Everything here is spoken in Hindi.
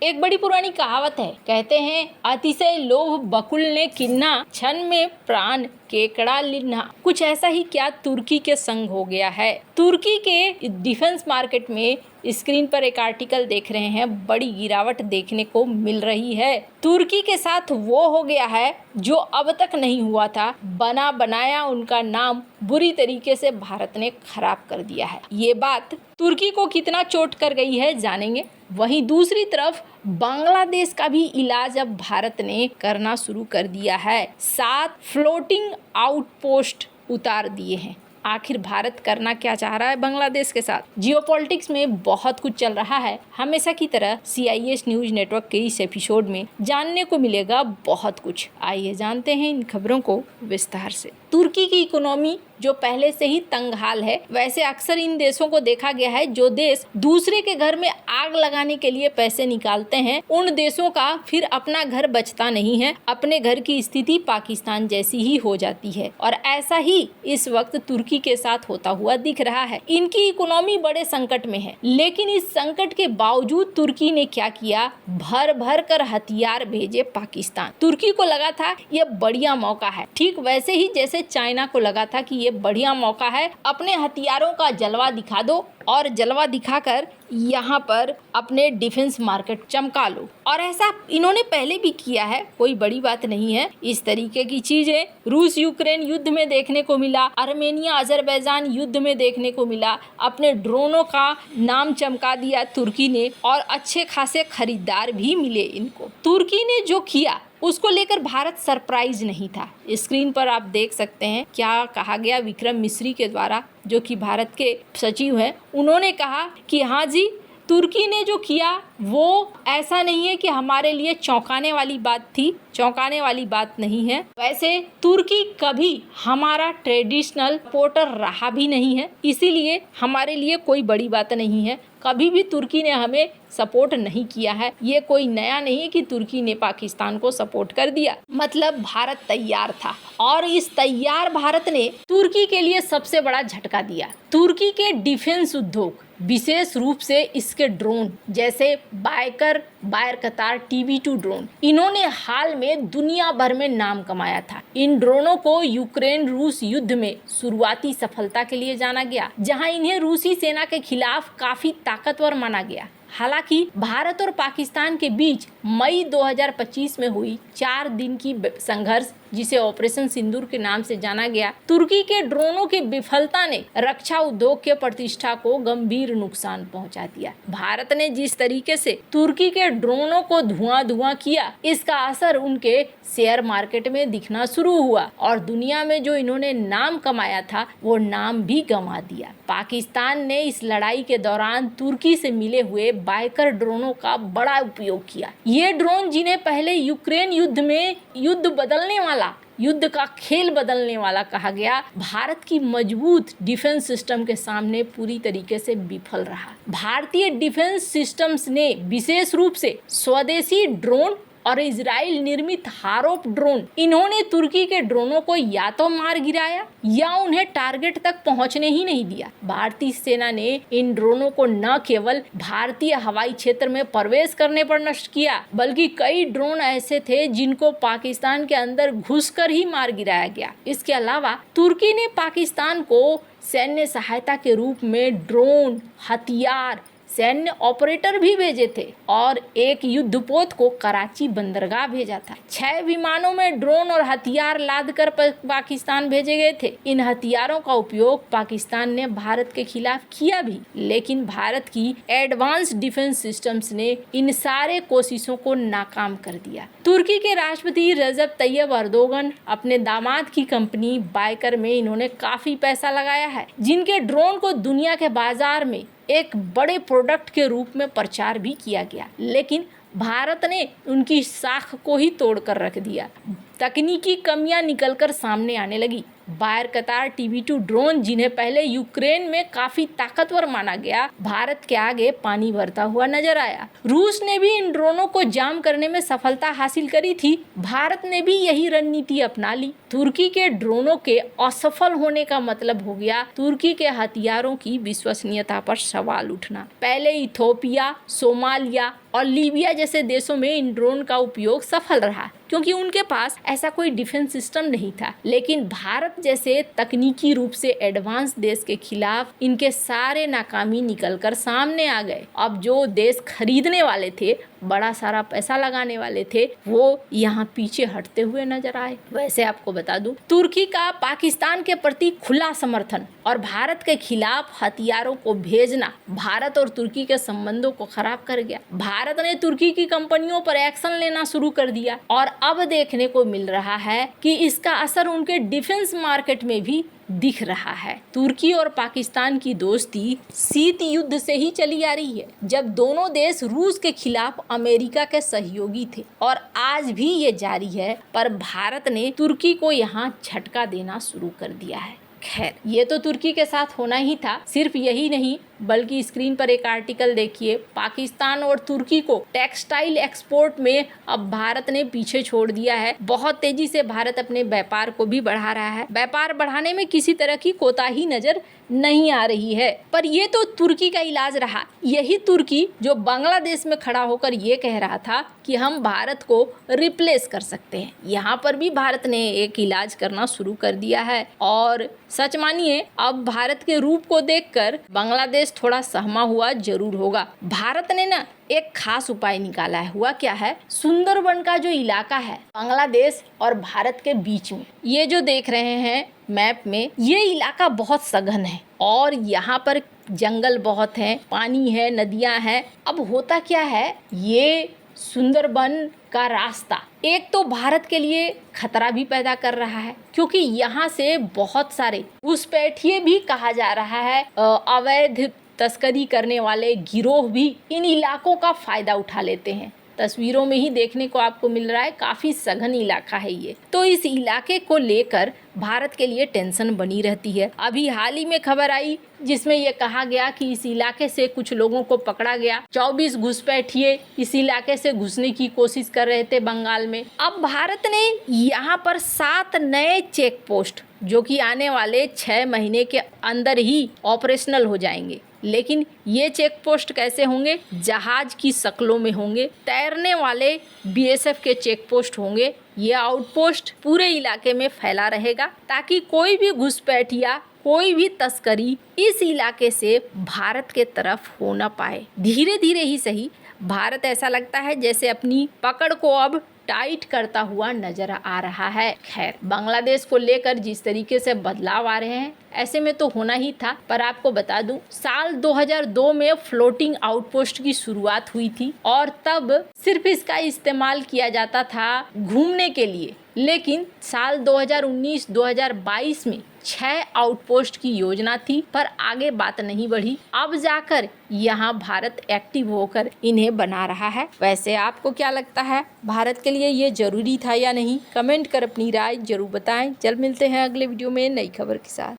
एक बड़ी पुरानी कहावत है, कहते हैं अतिशय लोभ बकुल ने किन्ना, क्षण में प्राण केकड़ा लिन्हा। कुछ ऐसा ही क्या तुर्की के संग हो गया है। तुर्की के डिफेंस मार्केट में स्क्रीन पर एक आर्टिकल देख रहे हैं, बड़ी गिरावट देखने को मिल रही है। तुर्की के साथ वो हो गया है जो अब तक नहीं हुआ था। बना बनाया उनका नाम बुरी तरीके से भारत ने खराब कर दिया है। ये बात तुर्की को कितना चोट कर गई है जानेंगे। वहीं दूसरी तरफ बांग्लादेश का भी इलाज अब भारत ने करना शुरू कर दिया है। 7 फ्लोटिंग आउटपोस्ट उतार दिए हैं। आखिर भारत करना क्या चाह रहा है बांग्लादेश के साथ? जियोपॉलिटिक्स में बहुत कुछ चल रहा है। हमेशा की तरह CIS न्यूज नेटवर्क के इस एपिसोड में जानने को मिलेगा बहुत कुछ। आइए जानते हैं इन खबरों को विस्तार से। तुर्की की इकोनॉमी जो पहले से ही तंगहाल है, वैसे अक्सर इन देशों को देखा गया है जो देश दूसरे के घर में आग लगाने के लिए पैसे निकालते हैं, उन देशों का फिर अपना घर बचता नहीं है। अपने घर की स्थिति पाकिस्तान जैसी ही हो जाती है और ऐसा ही इस वक्त तुर्की के साथ होता हुआ दिख रहा है। इनकी इकोनॉमी बड़े संकट में है, लेकिन इस संकट के बावजूद तुर्की ने क्या किया, भर भर कर हथियार भेजे पाकिस्तान। तुर्की को लगा था ये बढ़िया मौका है, ठीक वैसे ही जैसे चाइना को लगा था कि ये बढ़िया मौका है, अपने हथियारों का जलवा दिखा दो और जलवा दिखाकर यहाँ पर अपने डिफेंस मार्केट चमका लो। और ऐसा इन्होंने पहले भी किया है, कोई बड़ी बात नहीं है। इस तरीके की चीजें रूस यूक्रेन युद्ध में देखने को मिला, आर्मेनिया अजरबैजान युद्ध में देखने को मिला। अपने ड्रोनों का नाम चमका दिया तुर्की ने और अच्छे खासे खरीदार भी मिले इनको। तुर्की ने जो किया उसको लेकर भारत सरप्राइज नहीं था। स्क्रीन पर आप देख सकते हैं क्या कहा गया विक्रम मिस्री के द्वारा, जो कि भारत के सचिव हैं। उन्होंने कहा कि हाँ जी, तुर्की ने जो किया वो ऐसा नहीं है कि हमारे लिए चौंकाने वाली बात थी, चौंकाने वाली बात नहीं है। वैसे तुर्की कभी हमारा ट्रेडिशनल सपोर्टर रहा भी नहीं है, इसीलिए हमारे लिए कोई बड़ी बात नहीं है। कभी भी तुर्की ने हमें सपोर्ट नहीं किया है। ये कोई नया नहीं है कि तुर्की ने पाकिस्तान को सपोर्ट कर दिया। मतलब भारत तैयार था और इस तैयार भारत ने तुर्की के लिए सबसे बड़ा झटका दिया। तुर्की के डिफेंस उद्योग, विशेष रूप से इसके ड्रोन जैसे बायरकतार TB2 ड्रोन, इन्होंने हाल में दुनिया भर में नाम कमाया था। इन ड्रोनों को यूक्रेन रूस युद्ध में शुरुआती सफलता के लिए जाना गया, जहां इन्हें रूसी सेना के खिलाफ काफी ताकतवर माना गया। हालांकि भारत और पाकिस्तान के बीच मई 2025 में हुई 4 दिन की संघर्ष, जिसे ऑपरेशन सिंदूर के नाम से जाना गया, तुर्की के ड्रोनों की विफलता ने रक्षा उद्योग के प्रतिष्ठा को गंभीर नुकसान पहुंचा दिया। भारत ने जिस तरीके से तुर्की के ड्रोनों को धुआं किया, इसका असर उनके शेयर मार्केट में दिखना शुरू हुआ और दुनिया में जो इन्होंने नाम कमाया था वो नाम भी गंवा दिया। पाकिस्तान ने इस लड़ाई के दौरान तुर्की से मिले हुए बाइकर ड्रोनों का बड़ा उपयोग किया। ये ड्रोन, जिन्हें पहले यूक्रेन युद्ध में युद्ध का खेल बदलने वाला कहा गया, भारत की मजबूत डिफेंस सिस्टम के सामने पूरी तरीके से विफल रहा। भारतीय डिफेंस सिस्टम्स ने विशेष रूप से स्वदेशी ड्रोन और इजराइल निर्मित हारोप ड्रोन, इन्होंने तुर्की के ड्रोनों को या तो मार गिराया या उन्हें टारगेट तक पहुंचने ही नहीं दिया। भारतीय सेना ने इन ड्रोनों को न केवल भारतीय हवाई क्षेत्र में प्रवेश करने पर नष्ट किया, बल्कि कई ड्रोन ऐसे थे जिनको पाकिस्तान के अंदर घुसकर ही मार गिराया गया। इसके अलावा तुर्की ने पाकिस्तान को सैन्य सहायता के रूप में ड्रोन, हथियार, सैन्य ऑपरेटर भी भेजे थे और एक युद्धपोत को कराची बंदरगाह भेजा था। 6 विमानों में ड्रोन और हथियार लादकर पाकिस्तान भेजे गए थे। इन हथियारों का उपयोग पाकिस्तान ने भारत के खिलाफ किया भी, लेकिन भारत की एडवांस डिफेंस सिस्टम्स ने इन सारे कोशिशों को नाकाम कर दिया। तुर्की के राष्ट्रपति रजब तैयब अर्दोगन अपने दामाद की कंपनी बाइकर में इन्होंने काफी पैसा लगाया है, जिनके ड्रोन को दुनिया के बाजार में एक बड़े प्रोडक्ट के रूप में प्रचार भी किया गया, लेकिन भारत ने उनकी साख को ही तोड़कर रख दिया। तकनीकी कमियां निकलकर सामने आने लगी। बायरकतार TB2 ड्रोन, जिन्हें पहले यूक्रेन में काफी ताकतवर माना गया, भारत के आगे पानी भरता हुआ नजर आया। रूस ने भी इन ड्रोनों को जाम करने में सफलता हासिल करी थी। भारत ने भी यही रणनीति अपना ली। तुर्की के ड्रोनों के असफल होने का मतलब हो गया तुर्की के हथियारों की विश्वसनीयता पर सवाल उठना। पहले इथोपिया, सोमालिया, और लीबिया जैसे देशों में इन ड्रोन का उपयोग सफल रहा क्योंकि उनके पास ऐसा कोई डिफेंस सिस्टम नहीं था। लेकिन भारत जैसे तकनीकी रूप से एडवांस देश के खिलाफ इनके सारे नाकामी निकलकर सामने आ गए। अब जो देश खरीदने वाले थे, बड़ा सारा पैसा लगाने वाले थे, वो यहाँ पीछे हटते हुए नजर आए। वैसे आपको बता दूं, तुर्की का पाकिस्तान के प्रति खुला समर्थन और भारत के खिलाफ हथियारों को भेजना भारत और तुर्की के संबंधों को खराब कर गया। भारत ने तुर्की की कंपनियों पर एक्शन लेना शुरू कर दिया और अब देखने को मिल रहा है कि इसका असर उनके डिफेंस मार्केट में भी दिख रहा है। तुर्की और पाकिस्तान की दोस्ती शीत युद्ध से ही चली आ रही है, जब दोनों देश रूस के खिलाफ अमेरिका के सहयोगी थे और आज भी ये जारी है। पर भारत ने तुर्की को यहाँ झटका देना शुरू कर दिया है। खैर, ये तो तुर्की के साथ होना ही था। सिर्फ यही नहीं, बल्कि स्क्रीन पर एक आर्टिकल देखिए, पाकिस्तान और तुर्की को टेक्सटाइल एक्सपोर्ट में अब भारत ने पीछे छोड़ दिया है। बहुत तेजी से भारत अपने व्यापार को भी बढ़ा रहा है। व्यापार बढ़ाने में किसी तरह की कोताही नजर नहीं आ रही है। पर ये तो तुर्की का इलाज रहा। यही तुर्की जो बांग्लादेश में खड़ा होकर ये कह रहा था कि हम भारत को रिप्लेस कर सकते हैं, यहाँ पर भी भारत ने एक इलाज करना शुरू कर दिया है। और सच मानिए, अब भारत के रूप को देखकर बांग्लादेश थोड़ा सहमा हुआ जरूर होगा। भारत ने ना एक खास उपाय निकाला है। हुआ क्या है, सुंदरबन का जो इलाका है बांग्लादेश और भारत के बीच में, ये जो देख रहे हैं मैप में, ये इलाका बहुत सघन है और यहाँ पर जंगल बहुत है, पानी है, नदियाँ हैं। अब होता क्या है, ये सुंदरबन का रास्ता एक तो भारत के लिए खतरा भी पैदा कर रहा है, क्योंकि यहाँ से बहुत सारे घुसपैठिए भी कहा जा रहा है, अवैध तस्करी करने वाले गिरोह भी इन इलाकों का फायदा उठा लेते हैं। तस्वीरों में ही देखने को आपको मिल रहा है, काफी सघन इलाका है ये। तो इस इलाके को लेकर भारत के लिए टेंशन बनी रहती है। अभी हाल ही में खबर आई जिसमें ये कहा गया कि इस इलाके से कुछ लोगों को पकड़ा गया। 24 घुसपैठिए इस इलाके से घुसने की कोशिश कर रहे थे बंगाल में। अब भारत ने यहाँ पर 7 नए चेक पोस्ट, जो कि आने वाले 6 महीने के अंदर ही ऑपरेशनल हो जाएंगे। लेकिन ये चेक पोस्ट कैसे होंगे, जहाज की शक्लों में होंगे, तैरने वाले बीएसएफ के चेक पोस्ट होंगे। ये आउटपोस्ट पूरे इलाके में फैला रहेगा ताकि कोई भी घुसपैठिया, कोई भी तस्करी इस इलाके से भारत के तरफ हो ना पाए। धीरे धीरे ही सही, भारत ऐसा लगता है जैसे अपनी पकड़ को अब टाइट करता हुआ नजर आ रहा है। खैर, बांग्लादेश को लेकर जिस तरीके से बदलाव आ रहे हैं, ऐसे में तो होना ही था। पर आपको बता दूं, साल 2002 में फ्लोटिंग आउटपोस्ट की शुरुआत हुई थी और तब सिर्फ इसका इस्तेमाल किया जाता था घूमने के लिए। लेकिन साल 2019-2022 में 6 आउटपोस्ट की योजना थी, पर आगे बात नहीं बढ़ी। अब जाकर यहाँ भारत एक्टिव होकर इन्हें बना रहा है। वैसे आपको क्या लगता है, भारत के लिए ये जरूरी था या नहीं? कमेंट कर अपनी राय जरूर बताएं। जल्द मिलते हैं अगले वीडियो में नई खबर के साथ।